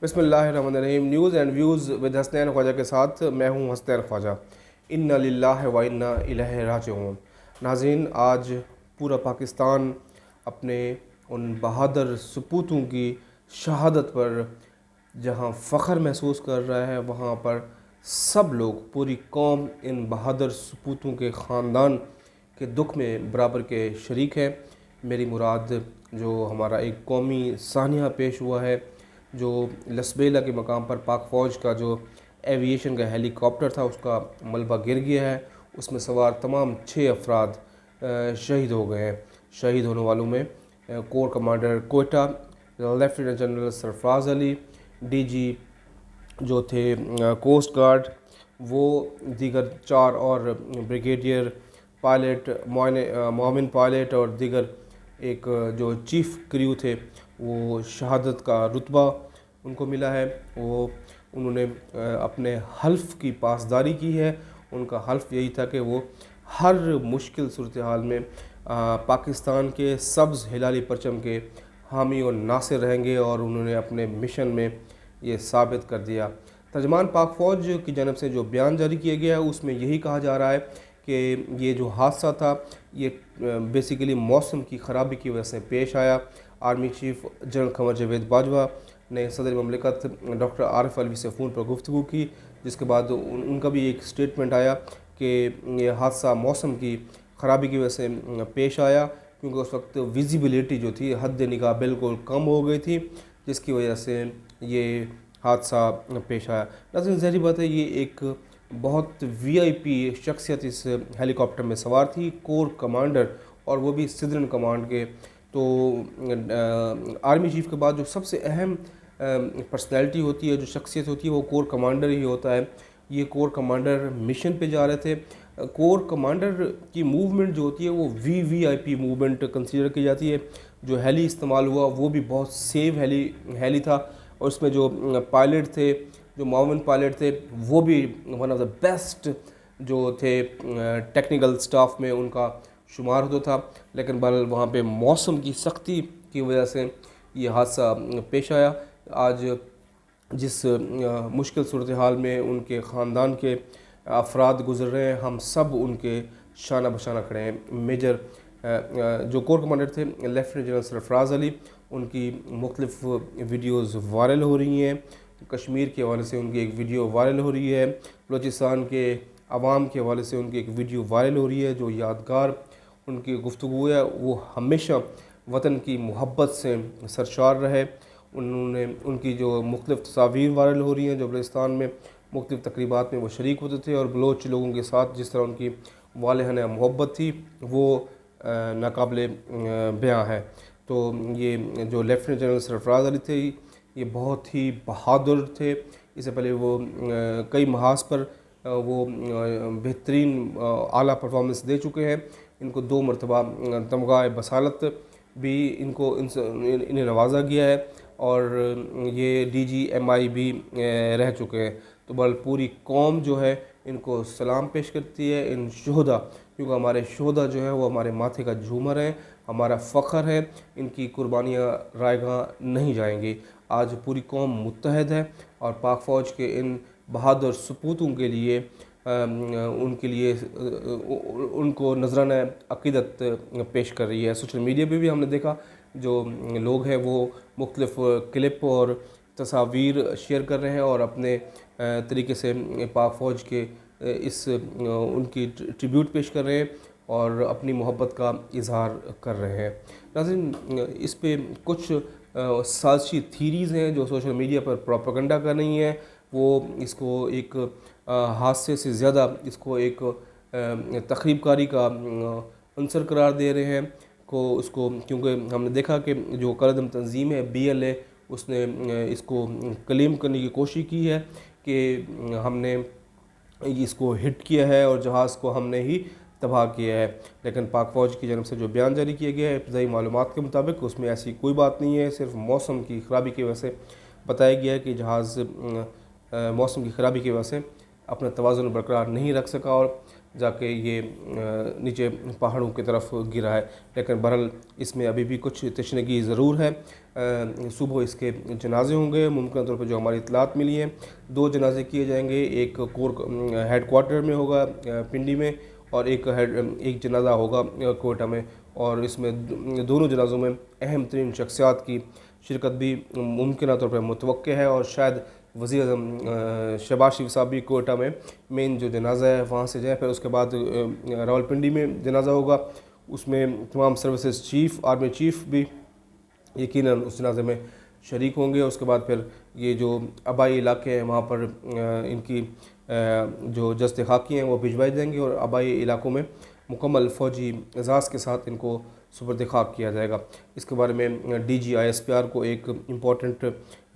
बिस्मिल्लाहिर्रहमानिर्रहीम। News and views with Hasnain Khwaja के साथ मैं हूँ हसनैन ख्वाजा। इन्ना लिल्लाहि व इन्ना इलैहि राजिऊन। नाज़रीन, आज पूरा पाकिस्तान अपने उन बहादुर सपूतों की शहादत पर जहाँ फ़ख्र महसूस कर रहा है, वहाँ पर सब लोग, पूरी कौम इन बहादुर सपूतों के ख़ानदान के दुख में बराबर के शरीक है। मेरी मुराद जो हमारा एक कौमी सानिया पेश हुआ है, जो लसबेला के मकाम पर पाक फ़ौज का जो एविएशन का हेलीकॉप्टर था उसका मलबा गिर गया है। उसमें सवार तमाम 6 अफराद शहीद हो गए हैं। शहीद होने वालों में core commander Quetta lieutenant general Sarfaraz Ali, DG जो थे कोस्ट गार्ड, वो दीगर 4 और ब्रिगेडियर पायलट मोमिन पायलट और दीगर एक जो चीफ़ क्रू थे, वो शहादत का रुतबा उनको मिला है। उन्होंने अपने हल्फ की पासदारी की है। उनका हल्फ यही था कि वो हर मुश्किल सूरत हाल में पाकिस्तान के सब्ज़ हिलाली परचम के हामी और नासिर रहेंगे, और उन्होंने अपने मिशन में ये साबित कर दिया। तर्जमान पाक फ़ौज की जानब से जो बयान जारी किया गया है उसमें यही कहा जा रहा है कि ये जो हादसा था ये बेसिकली मौसम की ख़राबी की वजह से पेश आया। आर्मी चीफ़ जनरल क़मर जावेद बाजवा ने सदर ममलिकत डॉक्टर आरिफ अलवी से फ़ोन पर गुफ्तगू की, जिसके बाद उनका भी एक स्टेटमेंट आया कि ये हादसा मौसम की ख़राबी की वजह से पेश आया, क्योंकि उस वक्त विजिबिलिटी जो थी हद निगाह बिल्कुल कम हो गई थी, जिसकी वजह से ये हादसा पेश आया। लेकिन ज़ाहिर बात है, ये एक बहुत वीआईपी शख्सियत इस हेलीकॉप्टर में सवार थी, कोर कमांडर, और वो भी सिदरन कमांड के। तो आर्मी चीफ़ के बाद जो सबसे अहम पर्सनैलिटी होती है, जो शख्सियत होती है, वो कोर कमांडर ही होता है। ये कोर कमांडर मिशन पे जा रहे थे। कोर कमांडर की मूवमेंट जो होती है वो वीवीआईपी मूवमेंट कंसीडर की जाती है। जो हेली इस्तेमाल हुआ वो भी बहुत सेफ हेली था, और उसमें जो पायलट थे, जो माउन पायलट थे, वो भी वन ऑफ द बेस्ट जो थे टेक्निकल स्टाफ में उनका शुमार होता था। लेकिन बहरहाल वहाँ पे मौसम की सख्ती की वजह से ये हादसा पेश आया। आज जिस मुश्किल सूरत हाल में उनके ख़ानदान के अफराद गुजर रहे हैं, हम सब उनके शाना बशाना खड़े हैं। मेजर जो कोर कमांडर थे लेफ्टिनेंट जनरल सरफराज अली, उनकी मुख्तलिफ़ वीडियोज़ वायरल हो रही हैं। कश्मीर के हवाले से उनकी एक वीडियो वायरल हो रही है, बलूचिस्तान के अवाम के हवाले से उनकी एक वीडियो वायरल हो रही है। जो यादगार उनकी गुफ्तगू है वो हमेशा वतन की मोहब्बत से सरशार रहे। उन्होंने उनकी जो मुख्तलिफ़ तस्वीर वायरल हो रही हैं, जो बलूचिस्तान में मुख्तलिफ़ तकरीबात में वो शरीक होते थे, और बलोच लोगों के साथ जिस तरह उनकी वालिहाना मोहब्बत थी वो नाकाबिले बयां है। तो ये जो लेफ्टिनेंट जनरल सरफराज अली थे, ये बहुत ही बहादुर थे। इससे पहले वो कई महाज पर वो बेहतरीन आला परफॉर्मेंस दे चुके हैं। इनको 2 मरतबा तमगा बसालत भी इन्हें नवाजा गया है, और ये DGMI भी रह चुके हैं। तो बल पूरी कौम जो है इनको सलाम पेश करती है, इन शोहदा, क्योंकि हमारे शोहदा जो है वो हमारे माथे का झूमर है, हमारा फ़ख्र है। इनकी कुर्बानियाँ रायगां नहीं जाएंगी। आज पूरी कौम मुत्तहद है और पाक फ़ौज के इन बहादुर सपूतों के लिए उनके लिए उनको नजराना अक़ीदत पेश कर रही है। सोशल मीडिया पे भी हमने देखा जो लोग हैं वो मुख्तलिफ़ क्लिप और तस्वीर शेयर कर रहे हैं, और अपने तरीके से पाक फ़ौज के इस उनकी ट्रिब्यूट पेश कर रहे हैं और अपनी मोहब्बत का इजहार कर रहे हैं। नाज़रीन, इस पे कुछ साजिशी थीरीज़ हैं जो सोशल मीडिया पर प्रोपेगेंडा कर रही हैं। वो इसको एक हादसे से ज़्यादा इसको एक तख़रीबकारी का अंसर करार दे रहे हैं उसको, क्योंकि हमने देखा कि जो करदम तंजीम है BLA, उसने इसको क्लेम करने की कोशिश की है कि हमने इसको हिट किया है और जहाज़ को हमने ही तबाह किया है। लेकिन पाक फ़ौज की जानब से जो बयान जारी किया गया है इब्तदाई मालूमात के मुताबिक, उसमें ऐसी कोई बात नहीं है। सिर्फ मौसम की ख़राबी की वजह से बताया गया है कि जहाज़ मौसम की ख़राबी की वजह से अपना तवाज़ुन बरकरार नहीं रख सका, और जाके ये नीचे पहाड़ों की तरफ गिरा है। लेकिन बहरहाल इसमें अभी भी कुछ तशनगी ज़रूर है। सुबह इसके जनाजे होंगे मुमकिन तौर पर, जो हमारी इतलात मिली हैं 2 जनाजे किए जाएंगे। एक कोर हेड क्वार्टर में होगा पिंडी में, और एक जनाजा होगा कोयटा में। और इसमें दोनों जनाजों में अहम तरीन शख्सियात की शिरकत भी मुमकिन तौर पर मुतवक्के है। और शायद वज़ीर आज़म शहबाज शरीफ साहब भी कोयटा में मेन जो जनाजा है वहाँ से जाए। फिर उसके बाद रावलपिंडी में जनाजा होगा, उसमें तमाम सर्विसेज चीफ़, आर्मी चीफ़ भी यकीनन उस जनाजे में शरीक होंगे। उसके बाद फिर ये जो आबाई इलाके हैं वहाँ पर इनकी जो जस्ते खाकी हैं वो भिजवाए जाएंगे, और आबाई इलाकों में मुकम्मल फ़ौजी एजाज़ के साथ इनको सुपुर्द खाक किया जाएगा। इसके बारे में DG ISPR को एक इम्पॉर्टेंट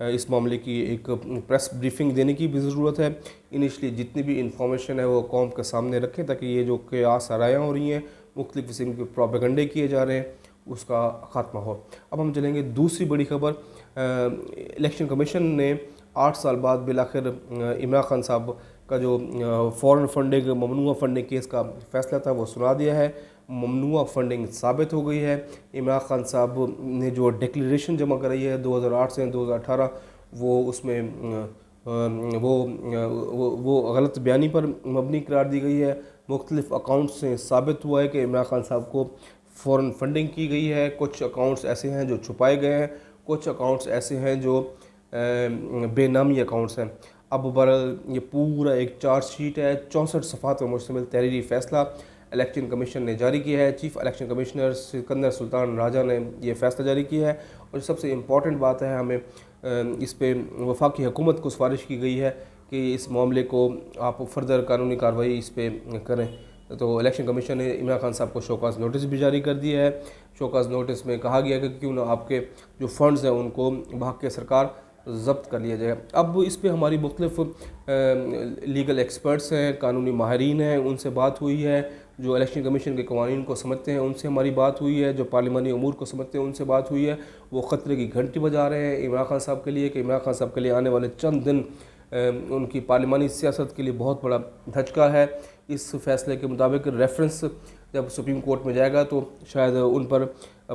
इस मामले की एक प्रेस ब्रीफिंग देने की भी ज़रूरत है। इनिशली जितनी भी इंफॉर्मेशन है वो कौम के सामने रखें, ताकि ये जो क़यास आरायाँ हो रही हैं, मुख्तलिफ़ किस्म के प्रोपेगंडे किए जा रहे हैं, उसका ख़ात्मा हो। अब हम चलेंगे दूसरी बड़ी खबर। इलेक्शन कमीशन ने 8 साल बाद बिलाखिर इमरान खान साहब का जो फ़ॉरेन फंडिंग, ममनुआ फंडिंग केस का फ़ैसला था वो सुना दिया है। ममनुआ फंडिंग साबित हो गई है। इमरान खान साहब ने जो डिक्लेरेशन जमा कराई है 2008 से 2018, वो उसमें वो गलत बयानी पर मबनी करार दी गई है। मुख्तलिफ़ अकाउंट से साबित हुआ है कि इमरान खान साहब को फ़ॉरेन फंडिंग की गई है। कुछ अकाउंट्स ऐसे हैं जो छुपाए गए हैं, कुछ अकाउंट्स ऐसे हैं जो बेनामी अकाउंट्स हैं। अब बहरहाल ये पूरा एक चार्जशीट है, 64 सफ़ात पर मुश्तमिल तहरीरी फ़ैसला इलेक्शन कमीशन ने जारी किया है। Chief election commissioner Sikandar Sultan Raja ने यह फ़ैसला जारी किया है। और सबसे इम्पॉर्टेंट बात है, हमें इस पर वफाकी हुकूमत को सिफारिश की गई है कि इस मामले को आप फर्दर कानूनी कार्रवाई इस पर करें। तो इलेक्शन कमीशन ने इमरान खान साहब को शोकाज़ नोटिस भी जारी कर दिया है। शोकाज़ नोटिस में कहा गया कि क्यों ना आपके जो फ़ंड्स हैं उनको भाग के सरकार ज़ब्त कर लिया जाएगा। अब इस पे हमारी मुख्तलिफ़ लीगल एक्सपर्ट्स हैं, कानूनी माहिरीन हैं, उनसे बात हुई है। जो इलेक्शन कमीशन के कवानीन को समझते हैं उनसे हमारी बात हुई है। जो पार्लिमानी अमूर को समझते हैं उनसे बात हुई है। वो ख़तरे की घंटी बजा रहे हैं इमरान खान साहब के लिए, कि इमरान खान साहब के लिए आने वाले चंद दिन उनकी पार्लिमानी सियासत के लिए बहुत बड़ा धचका है। इस फैसले के मुताबिक रेफरेंस जब सुप्रीम कोर्ट में जाएगा तो शायद उन पर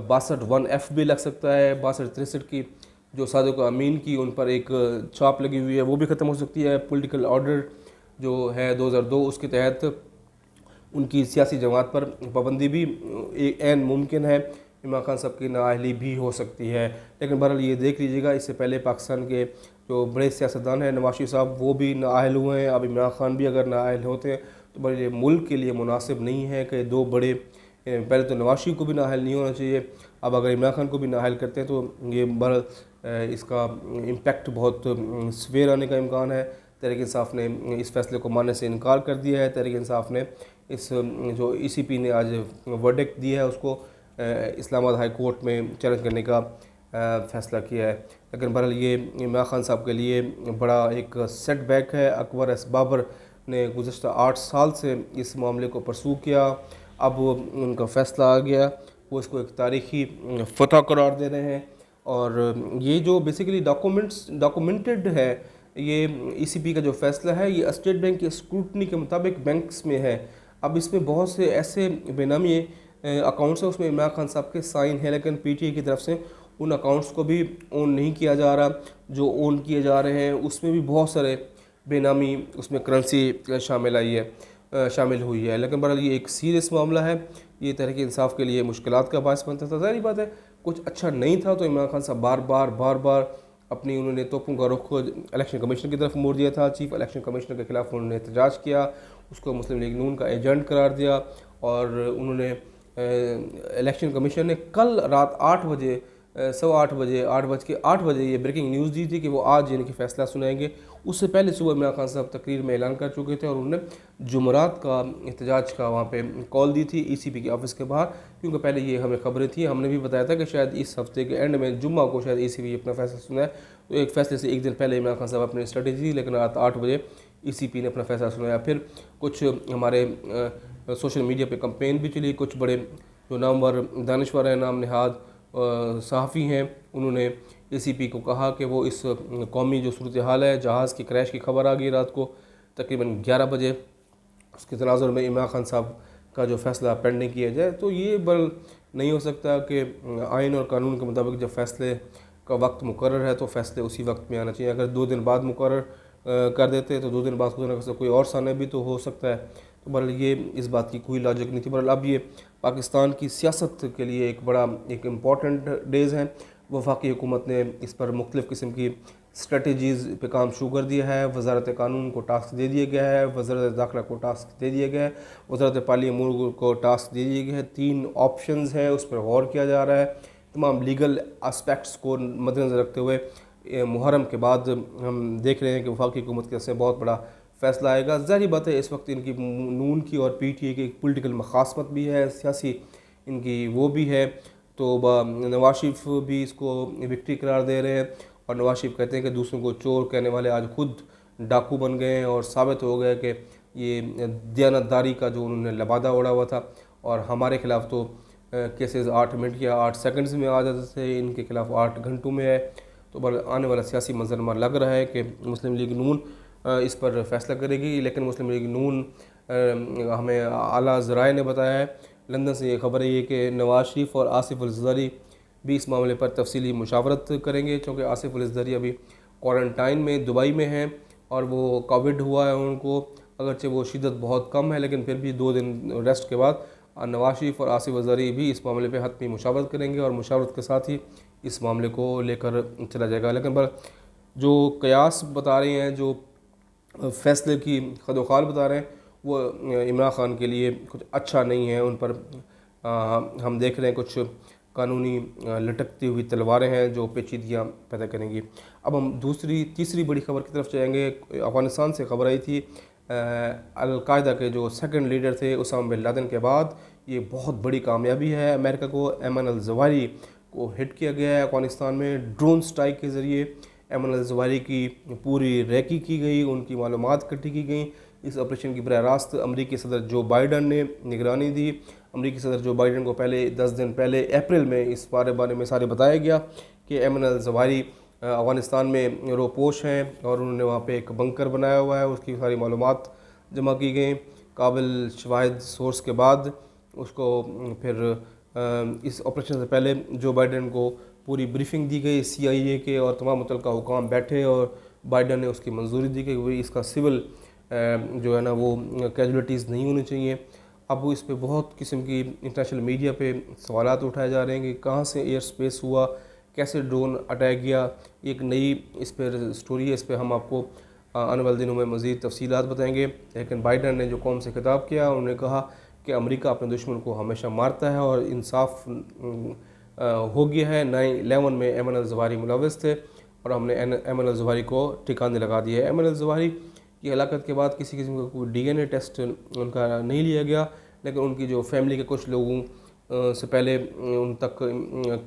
62(1)(f) भी लग सकता है। 62-63 की जो सादिक अमीन की उन पर एक छाप लगी हुई है वो भी ख़त्म हो सकती है। पॉलिटिकल ऑर्डर जो है 2002 उसके तहत उनकी सियासी जमात पर पाबंदी भी ऐन मुमकिन है। इमरान खान साहब की नाअहली भी हो सकती है। लेकिन बहरहाल ये देख लीजिएगा, इससे पहले पाकिस्तान के जो बड़े सियासतदान हैं नवाज शरीफ साहब, वो भी नाअहल हुए हैं। अब इमरान खान भी अगर नाअहल होते हैं तो बड़े मुल्क के लिए मुनासिब नहीं है कि दो बड़े, पहले तो नवाज शरीफ को भी नाअहल नहीं होना चाहिए, अब अगर इमरान खान को भी नाअहल करते हैं तो ये बहरहाल इसका इम्पेक्ट बहुत सवेर आने का इम्कान है। तहरीक इंसाफ ने इस फैसले को मानने से इनकार कर दिया है। तहरीक इंसाफ ने इस जो ECP ने आज वर्डिक्ट दिया है उसको इस्लामाबाद हाई कोर्ट में चैलेंज करने का फ़ैसला किया है। लेकिन बहरहाल ये इमरान खान साहब के लिए बड़ा एक सेटबैक है। अकबर एस बाबर ने गुज़श्ता 8 साल से इस मामले को परसू किया, अब उनका फ़ैसला आ गया, वो इसको एक तारीख़ी फ़तह करार दे रहे हैं। और ये जो बेसिकली डॉक्यूमेंटेड है, ये ECP का जो फ़ैसला है ये स्टेट बैंक के स्क्रूटनी के मुताबिक बैंक्स में है। अब इसमें बहुत से ऐसे बेनामी अकाउंट्स हैं उसमें इमरान खान साहब के साइन है, लेकिन PTI की तरफ से उन अकाउंट्स को भी ओन नहीं किया जा रहा। जो ओन किए जा रहे हैं उसमें भी बहुत सारे बेनामी उसमें करेंसी शामिल हुई है। लेकिन बहरहाल ये एक सीरियस मामला है, ये तहरीक इंसाफ के लिए मुश्किलात का बायस बनता था। ज़ाहिर बात है कुछ अच्छा नहीं था तो इमरान खान साहब बार बार अपनी उन्होंने तोपों का रुख इलेक्शन कमीशन की तरफ मोड़ दिया था। चीफ इलेक्शन कमिश्नर के खिलाफ उन्होंने एहतजाज किया, उसको मुस्लिम लीग नून का एजेंट करार दिया। और उन्होंने इलेक्शन कमीशन ने कल रात 8 बजे 8:08 ये ब्रेकिंग न्यूज़ दी थी कि वो आज यानी कि फ़ैसला सुनाएंगे। उससे पहले सुबह इमरान खान साहब तकरीर में ऐलान कर चुके थे और उन्होंने जुमरात का एहतजाज का वहाँ पे कॉल दी थी ECP के ऑफिस के बाहर, क्योंकि पहले ये हमें खबरें थी, हमने भी बताया था कि शायद इस हफ्ते के एंड में जुम्मा को शायद ECP अपना फ़ैसला सुनाए। तो एक फ़ैसले से एक दिन पहले इमरान खान साहब अपनी स्ट्रेटजी थी, लेकिन रात 8 बजे ECP ने अपना फ़ैसला सुनाया। फिर कुछ हमारे सोशल मीडिया पर कंपेन भी चली, कुछ बड़े जो नामवर दानिश्वर हैं, नाम नहाद सहाफ़ी हैं, उन्होंने ECP को कहा कि वो इस कौमी जो सूरत हाल है, जहाज़ की क्रैश की खबर आ गई रात को तकरीबन 11 बजे, उसके तनाजुर में इमरान खान साहब का जो फ़ैसला पेंडिंग किया जाए। तो ये बल नहीं हो सकता कि आइन और कानून के मुताबिक जब फ़ैसले का वक्त मुकर्रर है तो फ़ैसले उसी वक्त में आना चाहिए। अगर 2 दिन बाद मुकर्रर कर देते तो 2 दिन बाद खुदा न खास्ता कोई और साने भी तो हो सकता है। तो बहरहाल ये इस बात की कोई लॉजिक नहीं थी। बहरहाल अब ये पाकिस्तान की सियासत के लिए एक इम्पॉर्टेंट डेज़ हैं। वफाकी हुकूमत ने इस पर मुख्तलिफ़ किस्म की स्ट्रेटजीज़ पे काम शुरू कर दिया है। वज़ारत कानून को टास्क दे दिया गया है, वज़ारत दाखिला को टास्क दे दिया गया है, वज़ारत पाली अमूर को टास्क दे दिया गया है। 3 ऑप्शंस हैं, उस पर गौर किया जा रहा है। तमाम लीगल एस्पेक्ट्स को मद्देनज़र रखते हुए मुहर्रम के बाद हम देख रहे हैं कि वफाकी हुकूमत की तरफ से बहुत बड़ा फ़ैसला आएगा। ज़ाहिर बात है इस वक्त इनकी नून की और PTI की एक पोलिटिकल मखासमत भी है, सियासी इनकी वो भी है। तो नवाज शरीफ भी इसको विक्ट्री करार दे रहे हैं और नवाज शरीफ कहते हैं कि दूसरों को चोर कहने वाले आज खुद डाकू बन गए हैं और साबित हो गया कि ये दयानतदारी का जो उन्होंने लबादा उड़ा हुआ था। और हमारे खिलाफ तो केसेस 8 मिनट या 8 सेकंड्स में आ जाते थे, इनके खिलाफ 8 घंटों में है। तो आने वाला सियासी मंजरमा लग रहा है कि मुस्लिम लीग नून इस पर फैसला करेगी। लेकिन मुस्लिम लीग नून हमें आला ज़राए ने बताया है, लंदन से ये खबर है ये कि नवाज शरीफ और आसिफ अल ज़रदारी भी इस मामले पर तफसीली मुशावरत करेंगे, क्योंकि आसिफ अल ज़रदारी अभी क्वारंटाइन में दुबई में हैं और वो कोविड हुआ है उनको। अगरचे वो शिद्दत बहुत कम है लेकिन फिर भी 2 दिन रेस्ट के बाद नवाज शरीफ और आसिफ अल ज़रदारी भी इस मामले पर हतमी मुशावरत करेंगे और मुशावरत के साथ ही इस मामले को लेकर चला जाएगा। लेकिन पर जो कयास बता रहे हैं, जो फ़ैसले की खदोखाल बता रहे हैं, वो इमरान खान के लिए कुछ अच्छा नहीं है। उन पर हम देख रहे हैं कुछ कानूनी लटकती हुई तलवारें हैं जो पेचीदगियाँ पैदा करेंगी। अब हम तीसरी बड़ी खबर की तरफ जाएंगे। अफ़गानिस्तान से खबर आई थी अल-कायदा के जो सेकंड लीडर थे उसामा बिन लादेन के बाद ये बहुत बड़ी कामयाबी है अमेरिका को। ऐमन अल-ज़वाहिरी को हिट किया गया है अफ़गानिस्तान में ड्रोन स्ट्राइक के ज़रिए। ऐमन अल-ज़वाहिरी की पूरी रैकी की गई, उनकी मालूमात इकट्ठी की गई। इस ऑपरेशन की बराह रास्त अमरीकी सदर जो बाइडन ने निगरानी दी। अमरीकी सदर जो बाइडन को पहले 10 दिन पहले अप्रैल में इस बारे में सारे बताया गया कि ऐमन अल-ज़वाहिरी अफ़गानिस्तान में रोपोश हैं और उन्होंने वहाँ पे एक बंकर बनाया हुआ है। उसकी सारी मालूमात जमा की गई काबिल शवाहिद सोर्स के बाद। उसको फिर इस ऑपरेशन से पहले जो बाइडन को पूरी ब्रीफिंग दी गई, CIA के और तमाम मुतल्लिका हुकाम बैठे और बाइडन ने उसकी मंजूरी दी कि वही इसका सिविल जो है ना वो कैजुअलिटीज़ नहीं होनी चाहिए। अब इस पे बहुत किस्म की इंटरनेशनल मीडिया पे सवालात उठाए जा रहे हैं कि कहाँ से एयर स्पेस हुआ, कैसे ड्रोन अटैक किया। एक नई इस पर स्टोरी है, इस पर हम आपको आने वाले दिनों में मज़ीद तफसीलात बताएंगे। लेकिन बाइडन ने जो कौम से खिताब किया, उन्होंने कहा कि अमेरिका अपने दुश्मन को हमेशा मारता है और इंसाफ हो गया है। 9/11 में ऐमन अल-ज़वाहिरी मुलव्वस थे और हमने ऐमन अल-ज़वाहिरी को ठिकाने लगा दिया है। ऐमन अल-ज़वाहिरी की हलाकत के बाद किसी किस्म का कोई DNA टेस्ट उनका नहीं लिया गया, लेकिन उनकी जो फैमिली के कुछ लोगों से पहले उन तक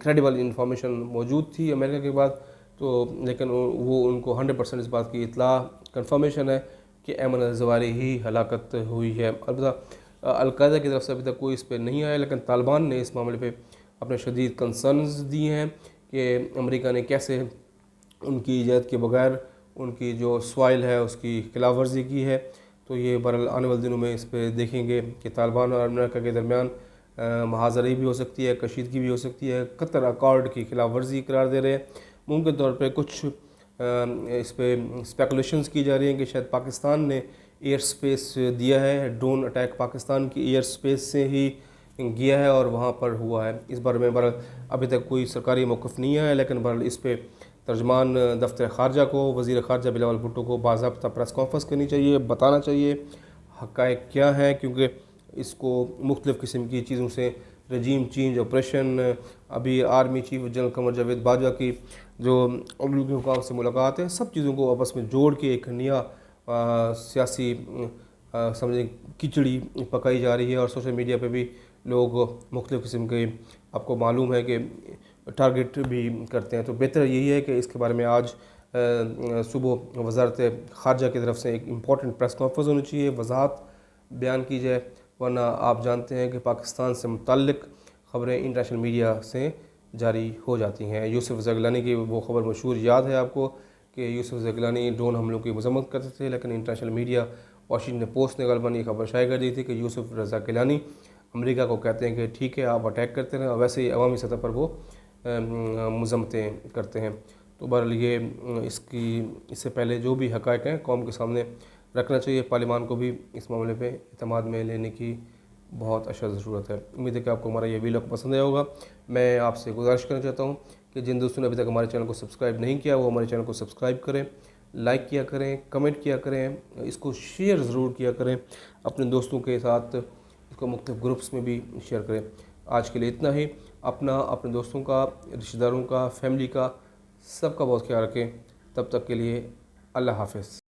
क्रेडिबल इंफॉर्मेशन मौजूद थी अमेरिका के बाद। तो लेकिन वो उनको 100% इस बात की इतला कन्फर्मेशन है कि ऐमन अल-ज़वाहिरी ही हलाकत हुई है। अलबत्ता अल-कायदा की तरफ से अभी तक कोई इस पर नहीं आया, लेकिन तालिबान ने इस मामले पे अपने शदीद कंसर्न्स दिए हैं कि अमेरिका ने कैसे उनकी इजाज़त के बगैर उनकी जो सॉइल है उसकी खिलाफ वर्जी की है। तो ये बहरहाल आने वाले दिनों में इस पर देखेंगे कि तालिबान और अमेरिका के दरमियान महाजरी भी हो सकती है, कशीदगी भी हो सकती है। कतर अकॉर्ड की खिलाफ वर्जी करार दे रहे हैं। मुमकिन तौर पर कुछ इस पर स्पेकुलेशंस की जा रही हैं कि शायद पाकिस्तान ने एयर स्पेस दिया है, ड्रोन अटैक पाकिस्तान की एयर स्पेस से ही गया है और वहाँ पर हुआ है। इस बारे में बहरहाल अभी तक कोई सरकारी मौक़िफ़ नहीं है, लेकिन बहरहाल इस पर तर्जमान दफ्तर ख़ारजा को, वज़ीर ख़ारजा बिलावल भुट्टो को बाज़ाब्ता प्रेस कॉन्फ्रेंस करनी चाहिए, बताना चाहिए हक़ाइक़ क्या हैं, क्योंकि इसको मुख्तलिफ़ किस्म की चीज़ों से रजीम चेंज ऑपरेशन, अभी army chief general Qamar Javed Bajwa की जो अमरीकी हुकाम से मुलाकात है, सब चीज़ों को आपस में जोड़ के एक नया सियासी समझें खिचड़ी पकाई जा रही है। और सोशल मीडिया पे भी लोग मुख्तलिफ़ किस्म के आपको मालूम है कि टारगेट भी करते हैं। तो बेहतर यही है कि इसके बारे में आज सुबह वज़ारत ख़ारजा की तरफ से एक इम्पॉर्टेंट प्रेस कॉन्फ्रेंस होनी चाहिए, वजाहत बयान की जाए, वरना आप जानते हैं कि पाकिस्तान से मुतल्लिक़ ख़बरें इंटरनेशनल मीडिया से जारी हो जाती हैं। यूसुफ ज़ग़लानी की वो ख़बर मशहूर याद है आपको कि यूसुफ ज़ग़लानी ड्रोन हमलों की मज़म्मत करते थे, लेकिन इंटरनेशनल मीडिया वाशिंगटन पोस्ट ने गलबन ये खबर शाये कर दी थी कि यूसुफ रज़ा गिलानी अमेरिका को कहते हैं कि ठीक है आप अटैक करते रहें, और वैसे ही अवामी सतह पर वो मज़म्मतें करते हैं। तो बहरहाल ये इससे पहले जो भी हक़ाइक़ हैं कौम के सामने रखना चाहिए। पार्लिमान को भी इस मामले पे इत्मीनान में लेने की बहुत अशद ज़रूरत है। उम्मीद है कि आपको हमारा ये वीडियो पसंद आया होगा। मैं आपसे गुजारिश करना चाहता हूँ कि जिन दोस्तों ने अभी तक हमारे चैनल को सब्सक्राइब नहीं किया वो हमारे चैनल को सब्सक्राइब करें, लाइक किया करें, कमेंट किया करें, इसको शेयर ज़रूर किया करें अपने दोस्तों के साथ, इसको मुख्तलिफ ग्रुप्स में भी शेयर करें। आज के लिए इतना ही। अपने दोस्तों का, रिश्तेदारों का, फैमिली का, सबका बहुत ख्याल रखें। तब तक के लिए अल्लाह हाफ़िज़।